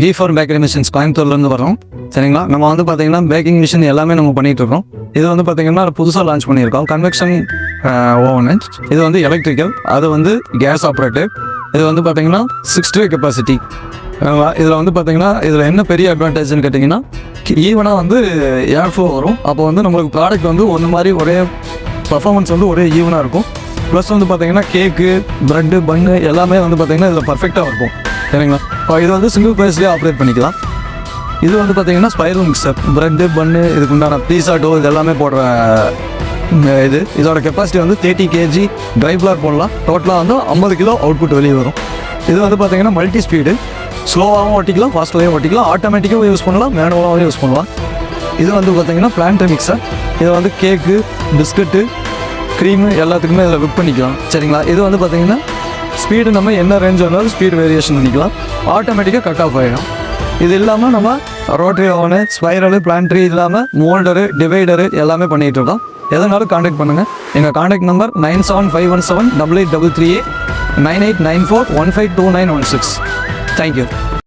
V4 bakery machines கோயம்புத்தூர்லேருந்து வரோம். சரிங்களா? நம்ம வந்து பார்த்தீங்கன்னா பேக்கிங் மிஷின் எல்லாமே நம்ம பண்ணிகிட்டு இருக்கோம். இது வந்து பார்த்தீங்கன்னா புதுசாக லான்ச் பண்ணியிருக்கோம். Convection oven. இது வந்து எலக்ட்ரிக்கல், அது வந்து கேஸ் ஆப்ரேட்டட். இது வந்து பார்த்தீங்கன்னா 60 கெப்பாசிட்டி. இதில் வந்து பார்த்தீங்கன்னா இதில் என்ன பெரிய அட்வான்டேஜ்னு கேட்டிங்கன்னா, ஈவனாக வந்து ஏர் ஃப்ளோ வரும். அப்போ வந்து நம்மளுக்கு ப்ராடக்ட் வந்து ஒன்று மாதிரி ஒரே பர்ஃபார்மன்ஸ் வந்து ஒரே ஈவனாக இருக்கும். ப்ளஸ் வந்து பார்த்தீங்கன்னா கேக்கு, ப்ரெட்டு, பன்னு எல்லாமே வந்து பார்த்தீங்கன்னா இதில் பர்ஃபெக்டாக இருக்கும். சரிங்களா? இப்போ இது வந்து சிங்கிள் பேஸ்லேயே ஆப்ரேட் பண்ணிக்கலாம். இது வந்து பார்த்தீங்கன்னா ஸ்பைரல் மிக்சர், ப்ரெட்டு, பன்னு, இதுக்கு உண்டான பீஸா டோ இது எல்லாமே போடுற இதோட கெப்பாசிட்டி வந்து 30 kg ட்ரை ஃப்ளார் போடலாம். டோட்டலாக வந்து 50 கிலோ அவுட்புட் வெளியே வரும். இது வந்து பார்த்தீங்கன்னா மல்டி ஸ்பீடு, ஸ்லோவாகவும் ஓட்டிக்கலாம், ஃபாஸ்ட்டாகவும் ஓட்டிக்கலாம், ஆட்டோமேட்டிக்காகவும் யூஸ் பண்ணலாம், மேனுவலாகவும் யூஸ் பண்ணலாம். இது வந்து பார்த்தீங்கன்னா பிளான்ட் மிக்சர். இது வந்து கேக்கு, பிஸ்கட்டு, க்ரீமு எல்லாத்துக்குமே இதில் குக் பண்ணிக்கலாம். சரிங்களா? இது வந்து பார்த்தீங்கன்னா ஸ்பீடு நம்ம என்ன ரேஞ்ச் வேணாலும் ஸ்பீடு வேரியேஷன் பண்ணிக்கலாம். ஆட்டோமேட்டிக்காக கட் ஆஃப் ஆகிடும். இது இல்லாமல் நம்ம ரோட்டரி ஓவனு, ஸ்பைரலு, பிளான்ட்ரி இல்லாமல் மோல்டரு, டிவைடரு எல்லாமே பண்ணிகிட்டு இருக்கோம். எதனாலும் காண்டாக்ட் பண்ணுங்கள். எங்கள் காண்டாக்ட் நம்பர் 9751788838 9894152916. தேங்க்யூ.